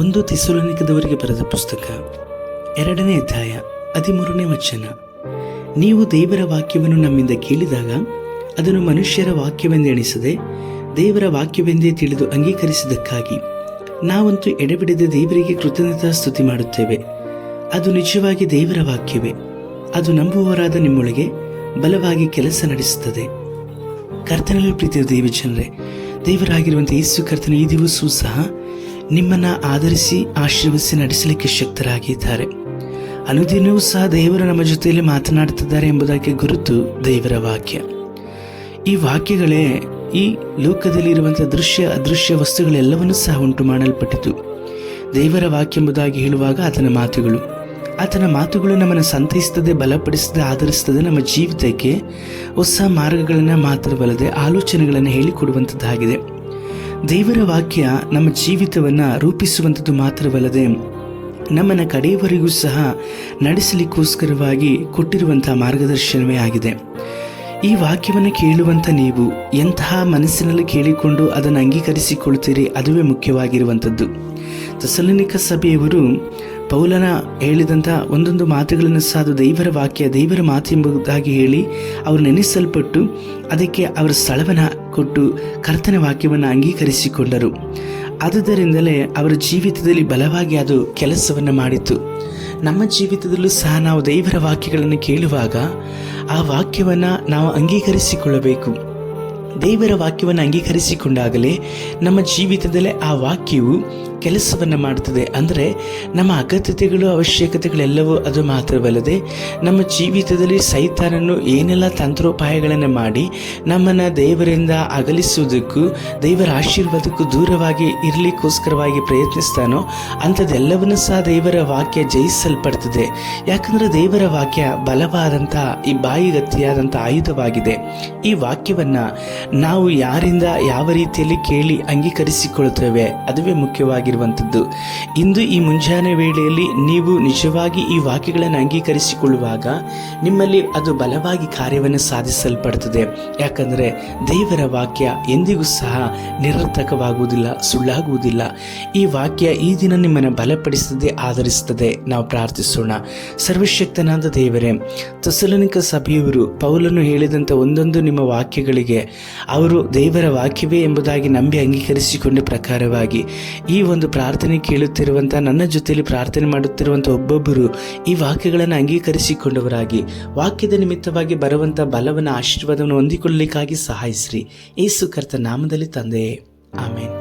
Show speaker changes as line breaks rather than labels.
ಒಂದು ಥೆಸಲೋನಿಕದವರಿಗೆ ಬರೆದ ಪುಸ್ತಕ 2ನೇ ಅಧ್ಯಾಯ 13ನೇ ವಚನ. ನೀವು ದೇವರ ವಾಕ್ಯವನ್ನು ನಮ್ಮಿಂದ ಕೇಳಿದಾಗ ಅದನ್ನು ಮನುಷ್ಯರ ವಾಕ್ಯವೆಂದೆಣಿಸದೆ ದೇವರ ವಾಕ್ಯವೆಂದೇ ತಿಳಿದು ಅಂಗೀಕರಿಸಿದ್ದಕ್ಕಾಗಿ ನಾವಂತೂ ಎಡೆಬಿಡದೆ ದೇವರಿಗೆ ಕೃತಜ್ಞತಾ ಸ್ತುತಿ ಮಾಡುತ್ತೇವೆ. ಅದು ನಿಜವಾಗಿ ದೇವರ ವಾಕ್ಯವೇ. ಅದು ನಂಬುವವರಾದ ನಿಮ್ಮೊಳಗೆ ಬಲವಾಗಿ ಕೆಲಸ ನಡೆಸುತ್ತದೆ. ಕರ್ತನಲ್ಲಿ ಪ್ರೀತಿಯ ದೇವಜನರೇ, ದೇವರಾಗಿರುವಂಥ ಯೇಸು ಕರ್ತನ ಈ ದಿವಸವೂ ಸಹ ನಿಮ್ಮನ್ನು ಆಧರಿಸಿ ಆಶೀರ್ವದಿಸಿ ನಡೆಸಲಿಕ್ಕೆ ಶಕ್ತರಾಗಿದ್ದಾರೆ. ಅನುದಿನವೂ ಸಹ ದೇವರು ನಮ್ಮ ಜೊತೆಯಲ್ಲಿ ಮಾತನಾಡುತ್ತಿದ್ದಾರೆ ಎಂಬುದಕ್ಕೆ ಗುರುತು ದೇವರ ವಾಕ್ಯ. ಈ ವಾಕ್ಯಗಳೇ ಈ ಲೋಕದಲ್ಲಿ ಇರುವಂಥ ದೃಶ್ಯ ಅದೃಶ್ಯ ವಸ್ತುಗಳೆಲ್ಲವನ್ನೂ ಸಹ ಉಂಟು ಮಾಡಲ್ಪಟ್ಟಿತು. ದೇವರ ವಾಕ್ಯ ಎಂಬುದಾಗಿ ಹೇಳುವಾಗ ಆತನ ಮಾತುಗಳು ನಮ್ಮನ್ನು ಸಂತೈಸ್ತದೆ, ಬಲಪಡಿಸ್ತದೆ, ಆಧರಿಸ್ತದೆ. ನಮ್ಮ ಜೀವಿತಕ್ಕೆ ಹೊಸ ಮಾರ್ಗಗಳನ್ನು ಮಾತ್ರವಲ್ಲದೆ ಆಲೋಚನೆಗಳನ್ನು ಹೇಳಿಕೊಡುವಂಥದ್ದಾಗಿದೆ. ದೇವರ ವಾಕ್ಯ ನಮ್ಮ ಜೀವಿತವನ್ನು ರೂಪಿಸುವಂಥದ್ದು ಮಾತ್ರವಲ್ಲದೆ ನಮ್ಮನ್ನು ಕಡೆಯವರೆಗೂ ಸಹ ನಡೆಸಲಿಕ್ಕೋಸ್ಕರವಾಗಿ ಕೊಟ್ಟಿರುವಂಥ ಮಾರ್ಗದರ್ಶನವೇ ಆಗಿದೆ. ಈ ವಾಕ್ಯವನ್ನು ಕೇಳುವಂಥ ನೀವು ಎಂತಹ ಮನಸ್ಸಿನಲ್ಲಿ ಕೇಳಿಕೊಂಡು ಅದನ್ನು ಅಂಗೀಕರಿಸಿಕೊಳ್ತೀರಿ, ಅದುವೇ ಮುಖ್ಯವಾಗಿರುವಂಥದ್ದು. ಥೆಸಲೋನಿಕ ಸಭೆಯವರು ಪೌಲನ ಹೇಳಿದಂಥ ಒಂದೊಂದು ಮಾತುಗಳನ್ನು ಸಹ ಅದು ದೇವರ ವಾಕ್ಯ, ದೇವರ ಮಾತು ಎಂಬುದಾಗಿ ಹೇಳಿ ಅವರು ನೆನೆಸಲ್ಪಟ್ಟು ಅದಕ್ಕೆ ಅವರ ಸ್ಥಳವನ್ನು ಕೊಟ್ಟು ಕರ್ತನ ವಾಕ್ಯವನ್ನು ಅಂಗೀಕರಿಸಿಕೊಂಡರು. ಆದುದರಿಂದಲೇ ಅವರ ಜೀವಿತದಲ್ಲಿ ಬಲವಾಗಿ ಅದು ಕೆಲಸವನ್ನು ಮಾಡಿತು. ನಮ್ಮ ಜೀವಿತದಲ್ಲೂ ಸಹ ನಾವು ದೇವರ ವಾಕ್ಯಗಳನ್ನು ಕೇಳುವಾಗ ಆ ವಾಕ್ಯವನ್ನು ನಾವು ಅಂಗೀಕರಿಸಿಕೊಳ್ಳಬೇಕು. ದೇವರ ವಾಕ್ಯವನ್ನು ಅಂಗೀಕರಿಸಿಕೊಂಡಾಗಲೇ ನಮ್ಮ ಜೀವಿತದಲ್ಲೇ ಆ ವಾಕ್ಯವು ಕೆಲಸವನ್ನು ಮಾಡುತ್ತದೆ. ಅಂದರೆ ನಮ್ಮ ಅಗತ್ಯತೆಗಳು ಅವಶ್ಯಕತೆಗಳೆಲ್ಲವೂ ಅದು ಮಾತ್ರವಲ್ಲದೆ ನಮ್ಮ ಜೀವಿತದಲ್ಲಿ ಸೈತಾನನು ಏನೆಲ್ಲ ತಂತ್ರೋಪಾಯಗಳನ್ನು ಮಾಡಿ ನಮ್ಮನ್ನು ದೇವರಿಂದ ಅಗಲಿಸುವುದಕ್ಕೂ ದೇವರ ಆಶೀರ್ವಾದಕ್ಕೂ ದೂರವಾಗಿ ಇರಲಿಕ್ಕೋಸ್ಕರವಾಗಿ ಪ್ರಯತ್ನಿಸ್ತಾನೋ ಅಂಥದ್ದೆಲ್ಲವನ್ನೂ ಸಹ ದೇವರ ವಾಕ್ಯ ಜಯಿಸಲ್ಪಡ್ತದೆ. ಯಾಕಂದರೆ ದೇವರ ವಾಕ್ಯ ಬಲವಾದಂಥ ಈ ಬಾಯಿಗತ್ತಿಯಾದಂಥ ಆಯುಧವಾಗಿದೆ. ಈ ವಾಕ್ಯವನ್ನು ನಾವು ಯಾರಿಂದ ಯಾವ ರೀತಿಯಲ್ಲಿ ಕೇಳಿ ಅಂಗೀಕರಿಸಿಕೊಳ್ಳುತ್ತೇವೆ, ಅದುವೇ ಮುಖ್ಯವಾಗಿರುವಂಥದ್ದು. ಇಂದು ಈ ಮುಂಜಾನೆ ವೇಳೆಯಲ್ಲಿ ನೀವು ನಿಜವಾಗಿ ಈ ವಾಕ್ಯಗಳನ್ನು ಅಂಗೀಕರಿಸಿಕೊಳ್ಳುವಾಗ ನಿಮ್ಮಲ್ಲಿ ಅದು ಬಲವಾಗಿ ಕಾರ್ಯವನ್ನು ಸಾಧಿಸಲ್ಪಡುತ್ತದೆ. ಯಾಕಂದರೆ ದೇವರ ವಾಕ್ಯ ಎಂದಿಗೂ ಸಹ ನಿರರ್ಥಕವಾಗುವುದಿಲ್ಲ, ಸುಳ್ಳಾಗುವುದಿಲ್ಲ. ಈ ವಾಕ್ಯ ಈ ದಿನ ನಿಮ್ಮನ್ನು ಬಲಪಡಿಸುತ್ತದೆ, ಆಧರಿಸುತ್ತದೆ. ನಾವು ಪ್ರಾರ್ಥಿಸೋಣ. ಸರ್ವಶಕ್ತನಾದ ದೇವರೇ, ಥೆಸಲೋನಿಕ ಸಭೆಯವರು ಪೌಲನು ಹೇಳಿದಂಥ ಒಂದೊಂದು ನಿಮ್ಮ ವಾಕ್ಯಗಳಿಗೆ ಅವರು ದೇವರ ವಾಕ್ಯವೇ ಎಂಬುದಾಗಿ ನಂಬಿ ಅಂಗೀಕರಿಸಿಕೊಂಡ ಪ್ರಕಾರವಾಗಿ ಈ ಒಂದು ಪ್ರಾರ್ಥನೆ ಕೇಳುತ್ತಿರುವಂಥ ನನ್ನ ಜೊತೆಯಲ್ಲಿ ಪ್ರಾರ್ಥನೆ ಮಾಡುತ್ತಿರುವಂಥ ಒಬ್ಬೊಬ್ಬರು ಈ ವಾಕ್ಯಗಳನ್ನು ಅಂಗೀಕರಿಸಿಕೊಂಡವರಾಗಿ ವಾಕ್ಯದ ನಿಮಿತ್ತವಾಗಿ ಬರುವಂಥ ಬಲವನ್ನು ಆಶೀರ್ವಾದವನ್ನು ಹೊಂದಿಕೊಳ್ಳಲಿಕ್ಕಾಗಿ ಸಹಾಯಿಸ್ರಿ. ಯೇಸು ಕರ್ತ ನಾಮದಲ್ಲಿ ತಂದೆಯೇ, ಆಮೇನ್.